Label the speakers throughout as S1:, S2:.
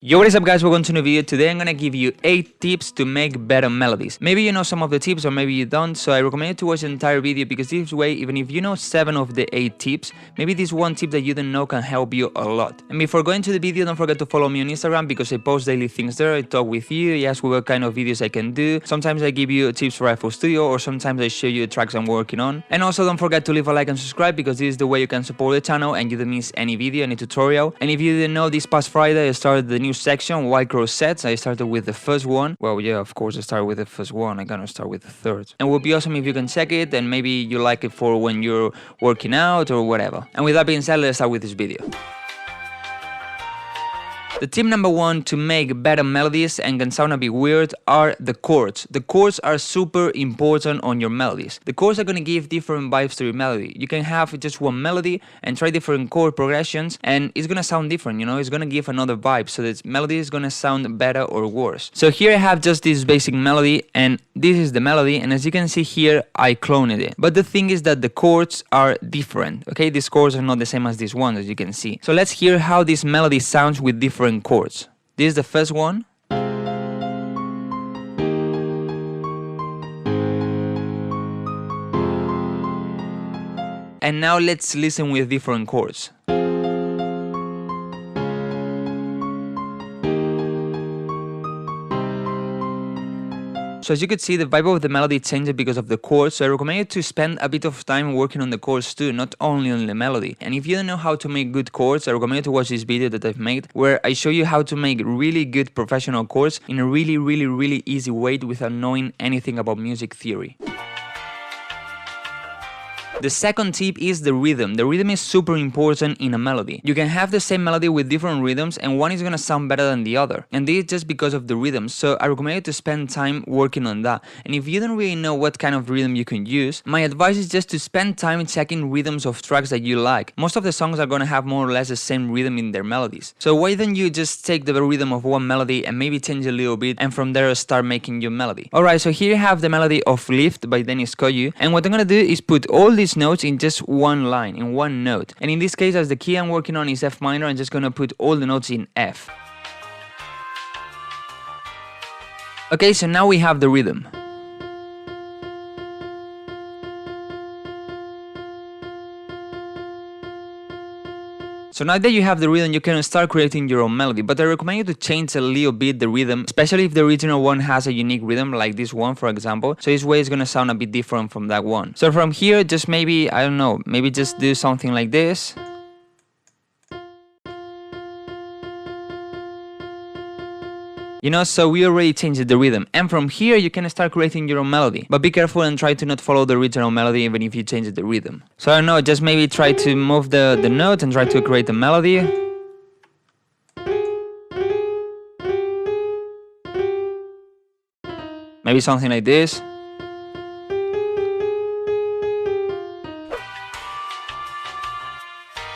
S1: Yo, what is up guys, welcome to a new video. Today I'm gonna give you 8 tips to make better melodies. Maybe you know some of the tips or maybe you don't, so I recommend you to watch the entire video because this way, even if you know 7 of the 8 tips, maybe this one tip that you don't know can help you a lot. And before going to the video, don't forget to follow me on Instagram because I post daily things there. I talk with you, I ask what kind of videos I can do. Sometimes I give you tips for FL Studio or sometimes I show you tracks I'm working on. And also don't forget to leave a like and subscribe because this is the way you can support the channel and you don't miss any video, any tutorial. And if you didn't know, this past Friday I started the new section, Wildcrow sets. I started with the first one. Well, yeah, of course I started with the first one. I'm gonna start with the third. And it would be awesome if you can check it and maybe you like it for when you're working out or whatever. And with that being said, let's start with this video. The tip number 1 to make better melodies and can sound a bit weird are the chords. The chords are super important on your melodies. The chords are going to give different vibes to your melody. You can have just one melody and try different chord progressions and it's going to sound different, you know, it's going to give another vibe. So this melody is going to sound better or worse. So here I have just this basic melody and this is the melody, and as you can see here I cloned it. But the thing is that the chords are different, okay? These chords are not the same as this one, as you can see. So let's hear how this melody sounds with different chords. This is the first one. And now let's listen with different chords. So as you could see, the vibe of the melody changes because of the chords, so I recommend you to spend a bit of time working on the chords too, not only on the melody. And if you don't know how to make good chords, I recommend you to watch this video that I've made, where I show you how to make really good professional chords in a really easy way without knowing anything about music theory. The second tip is the rhythm. The rhythm is super important in a melody. You can have the same melody with different rhythms and one is gonna sound better than the other. And this is just because of the rhythm, so I recommend you to spend time working on that. And if you don't really know what kind of rhythm you can use, my advice is just to spend time checking rhythms of tracks that you like. Most of the songs are gonna have more or less the same rhythm in their melodies. So why don't you just take the rhythm of one melody and maybe change a little bit and from there start making your melody. Alright, so here you have the melody of Lift by Dennis Koyu, and what I'm gonna do is put all these notes in just one line, in one note. And in this case, as the key I'm working on is F minor, I'm just gonna put all the notes in F. Okay, so now we have the rhythm. So now that you have the rhythm, you can start creating your own melody, but I recommend you to change a little bit the rhythm, especially if the original one has a unique rhythm, like this one for example, so this way it's gonna sound a bit different from that one. So from here, just maybe, I don't know, maybe just do something like this. You know, so we already changed the rhythm, and from here you can start creating your own melody, but be careful and try to not follow the original melody even if you change the rhythm. So I don't know, just maybe try to move the notes and try to create a melody. Maybe something like this.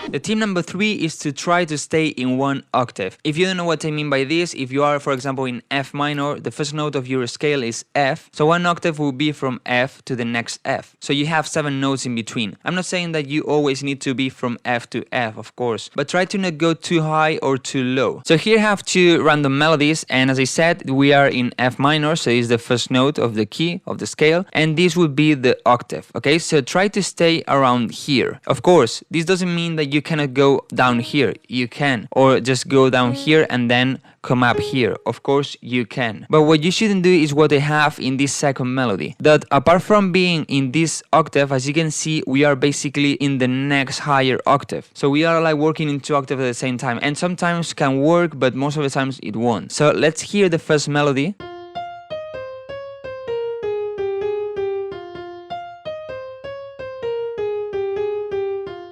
S1: The tip number 3 is to try to stay in one octave. If you don't know what I mean by this, if you are, for example, in F minor, the first note of your scale is F, so one octave will be from F to the next F. So you have 7 notes in between. I'm not saying that you always need to be from F to F, of course, but try to not go too high or too low. So here I have 2 random melodies, and as I said, we are in F minor, so it's the first note of the key of the scale, and this would be the octave, okay? So try to stay around here. Of course, this doesn't mean that you cannot go down here. You can, or just go down here and then come up here. Of course you can, but what you shouldn't do is what I have in this second melody, that apart from being in this octave, as you can see, we are basically in the next higher octave. So we are like working in 2 octaves at the same time, and sometimes can work, but most of the times it won't. So let's hear the first melody.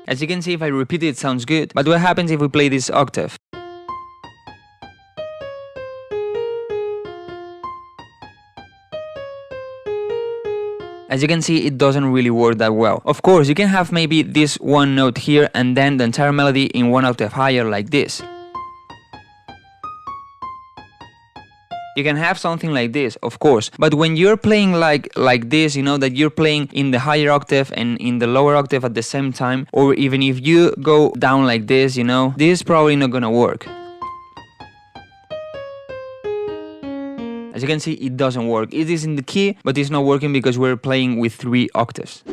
S1: As you can see, if I repeat it, it sounds good, but what happens if we play this octave? As you can see, it doesn't really work that well. Of course, you can have maybe this one note here and then the entire melody in 1 octave higher like this. You can have something like this, of course, but when you're playing like this, you know that you're playing in the higher octave and in the lower octave at the same time, or even if you go down like this, you know, this is probably not gonna work. As you can see, it doesn't work. It is in the key, but it's not working because we're playing with 3 octaves.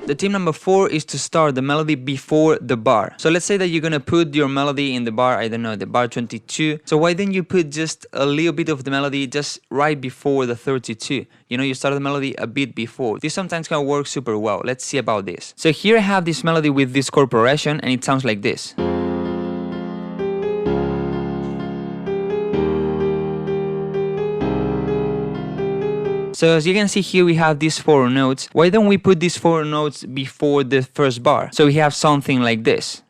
S1: The tip number 4 is to start the melody before the bar. So let's say that you're gonna put your melody in the bar, I don't know, the bar 22. So why don't you put just a little bit of the melody just right before the 32? You know, you start the melody a bit before. This sometimes can work super well. Let's see about this. So here I have this melody with this chord progression and it sounds like this. So as you can see here, we have these 4 notes. Why don't we put these 4 notes before the first bar? So we have something like this.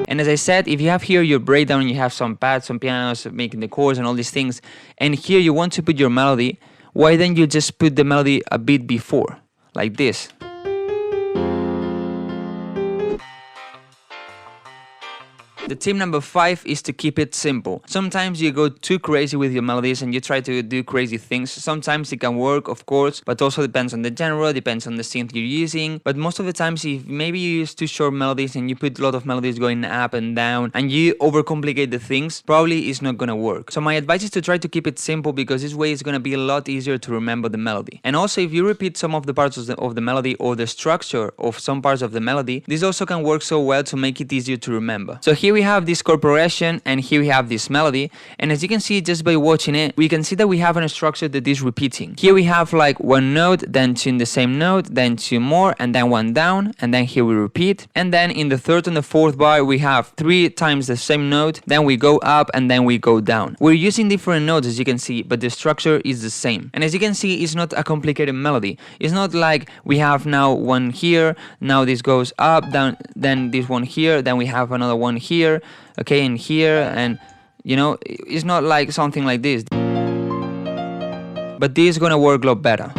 S1: And as I said, if you have here your breakdown, you have some pads, some pianos making the chords and all these things, and here you want to put your melody, why don't you just put the melody a bit before, like this? The tip number 5 is to keep it simple. Sometimes you go too crazy with your melodies and you try to do crazy things. Sometimes it can work, of course, but also depends on the genre, depends on the synth you're using. But most of the times, if maybe you use too short melodies and you put a lot of melodies going up and down and you overcomplicate the things, probably it's not gonna work. So my advice is to try to keep it simple, because this way it's gonna be a lot easier to remember the melody. And also, if you repeat some of the parts of the melody or the structure of some parts of the melody, this also can work so well to make it easier to remember. So here we have this chord progression and here we have this melody, and as you can see just by watching it, we can see that we have a structure that is repeating. Here we have like 1 note, then 2 in the same note, then 2 more, and then 1 down, and then here we repeat, and then in the 3rd and the 4th bar we have 3 times the same note, then we go up and then we go down. We're using different notes as you can see, but the structure is the same. And as you can see, it's not a complicated melody. It's not like we have now 1 here, now this goes up, down, then this one here, then we have another one here, okay, and here, and you know, it's not like something like this, but this is gonna work a lot better.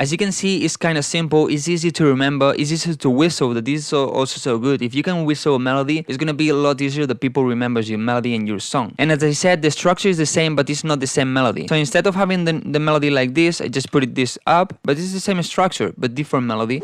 S1: As you can see, it's kind of simple, it's easy to remember, it's easy to whistle. That is also so good. If you can whistle a melody, it's gonna be a lot easier that people remember your melody and your song. And as I said, the structure is the same, but it's not the same melody. So instead of having the melody like this, I just put this up, but it's the same structure, but different melody.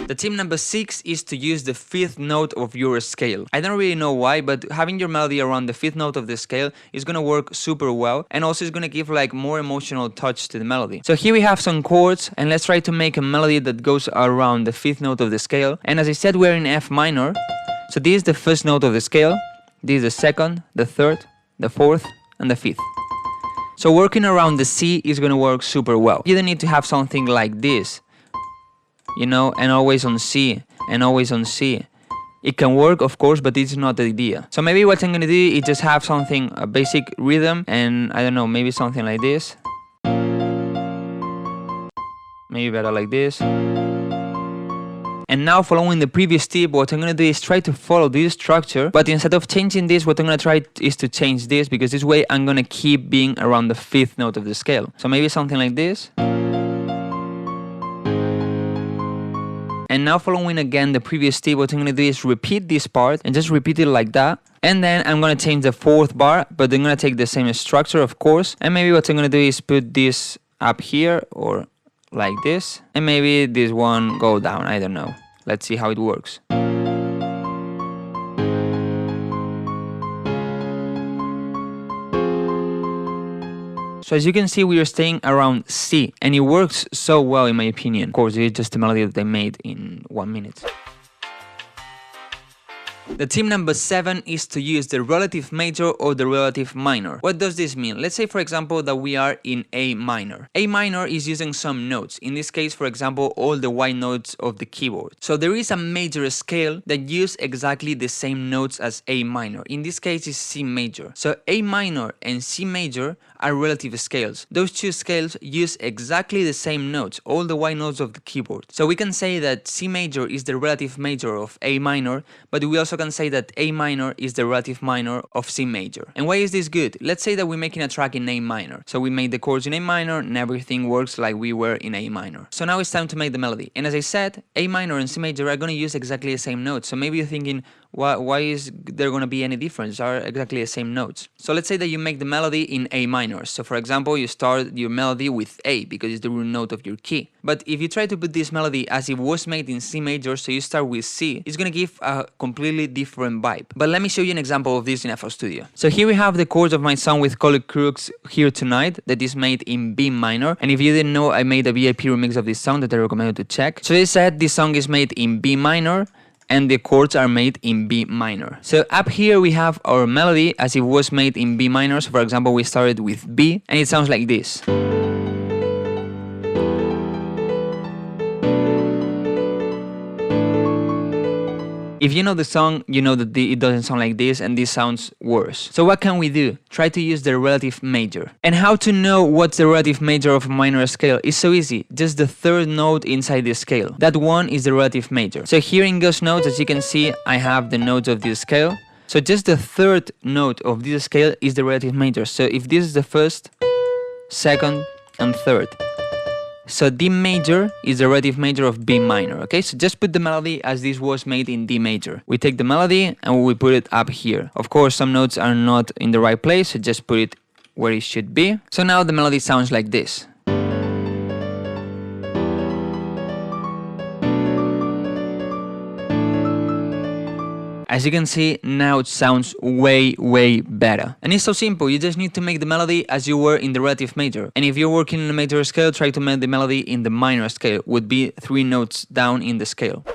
S1: The tip number 6 is to use the 5th note of your scale. I don't really know why, but having your melody around the 5th note of the scale is gonna work super well, and also it's gonna give like more emotional touch to the melody. So here we have some chords, and let's try to make a melody that goes around the 5th note of the scale. And as I said, we're in F minor, so this is the 1st note of the scale, this is the 2nd, the 3rd, the 4th, and the 5th. So working around the C is gonna work super well. You don't need to have something like this, you know, and always on C, and always on C. It can work, of course, but it's not the idea. So maybe what I'm gonna do is just have something, a basic rhythm, and I don't know, maybe something like this. Maybe better like this. And now, following the previous tip, what I'm gonna do is try to follow this structure, but instead of changing this, what I'm gonna try is to change this, because this way I'm gonna keep being around the 5th note of the scale. So maybe something like this. And now, following again the previous tip, what I'm gonna do is repeat this part and just repeat it like that. And then I'm gonna change the 4th bar, but I'm gonna take the same structure, of course. And maybe what I'm gonna do is put this up here or like this. And maybe this one go down, I don't know. Let's see how it works. So as you can see, we are staying around C, and it works so well in my opinion. Of course, it's just a melody that they made in 1 minute. The tip number 7 is to use the relative major or the relative minor. What does this mean? Let's say, for example, that we are in A minor. A minor is using some notes. In this case, for example, all the white notes of the keyboard. So there is a major scale that uses exactly the same notes as A minor. In this case, it's C major. So A minor and C major are relative scales. Those two scales use exactly the same notes, all the white notes of the keyboard. So we can say that C major is the relative major of A minor, but we also can say that A minor is the relative minor of C major. And why is this good? Let's say that we're making a track in A minor. So we made the chords in A minor and everything works like we were in A minor. So now it's time to make the melody. And as I said, A minor and C major are going to use exactly the same notes. So maybe you're thinking, Why is there gonna be any difference? Are exactly the same notes. So let's say that you make the melody in A minor. So for example, you start your melody with A because it's the root note of your key. But if you try to put this melody as it was made in C major, so you start with C, it's gonna give a completely different vibe. But let me show you an example of this in FL Studio. So here we have the chords of my song with Colored Crooks, Here Tonight, that is made in B minor. And if you didn't know, I made a VIP remix of this song that I recommend you to check. So they said this song is made in B minor, and the chords are made in B minor. So up here we have our melody as it was made in B minor. So for example, we started with B, and it sounds like this. If you know the song, you know that it doesn't sound like this, and this sounds worse. So what can we do? Try to use the relative major. And how to know what's the relative major of a minor scale is so easy. Just the third note inside the scale. That one is the relative major. So here in Ghost Notes, as you can see, I have the notes of this scale. So just the third note of this scale is the relative major. So if this is the first, second, and third. So D major is the relative major of B minor, okay? So just put the melody as this was made in D major. We take the melody and we put it up here. Of course, some notes are not in the right place, so just put it where it should be. So now the melody sounds like this. As you can see, now it sounds way better. And it's so simple, you just need to make the melody as you were in the relative major. And if you're working in a major scale, try to make the melody in the minor scale, would be 3 notes down in the scale.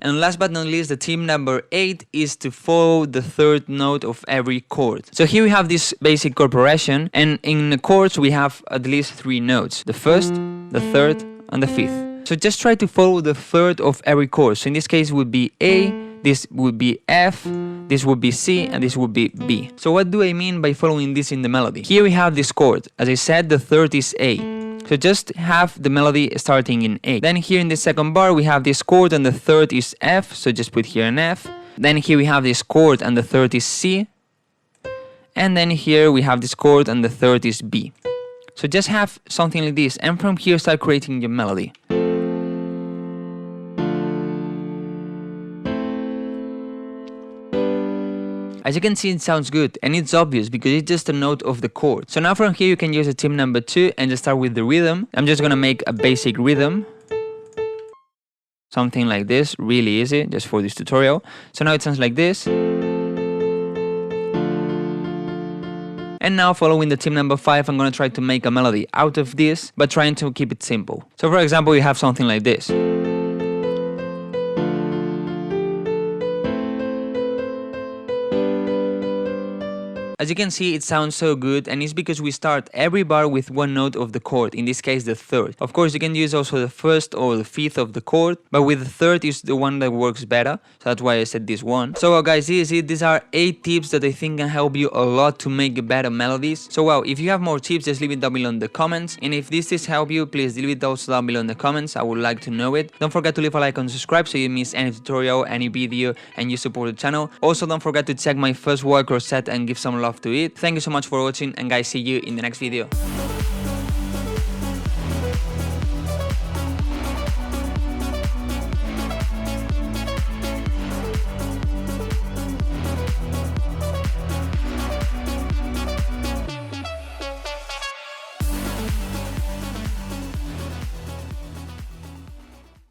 S1: And last but not least, the tip number 8 is to follow the third note of every chord. So here we have this basic chord progression, and in the chords we have at least 3 notes. The first, the third, and the fifth. So just try to follow the third of every chord. So in this case it would be A, this would be F, this would be C, and this would be B. So what do I mean by following this in the melody? Here we have this chord. As I said, the third is A. So just have the melody starting in A. Then here in the second bar we have this chord and the third is F. So just put here an F. Then here we have this chord and the third is C. And then here we have this chord and the third is B. So just have something like this, and from here start creating your melody. As you can see, it sounds good, and it's obvious because it's just a note of the chord. So now from here you can use a tip number 2 and just start with the rhythm. I'm just gonna make a basic rhythm. Something like this, really easy, just for this tutorial. So now it sounds like this. And now following the tip number 5, I'm gonna try to make a melody out of this, but trying to keep it simple. So for example, you have something like this. As you can see, it sounds so good, and it's because we start every bar with 1 note of the chord, in this case the third. Of course, you can use also the first or the fifth of the chord, but with the third is the one that works better, so that's why I said this one. So well, guys, this is it. These are 8 tips that I think can help you a lot to make better melodies. So well, if you have more tips, just leave it down below in the comments, and if this help you, please leave it also down below in the comments. I would like to know it. Don't forget to leave a like and subscribe so you miss any tutorial, any video, and you support the channel. Also, don't forget to check my first Wildcrow set and give some love to it. Thank you so much for watching, and guys, see you in the next video.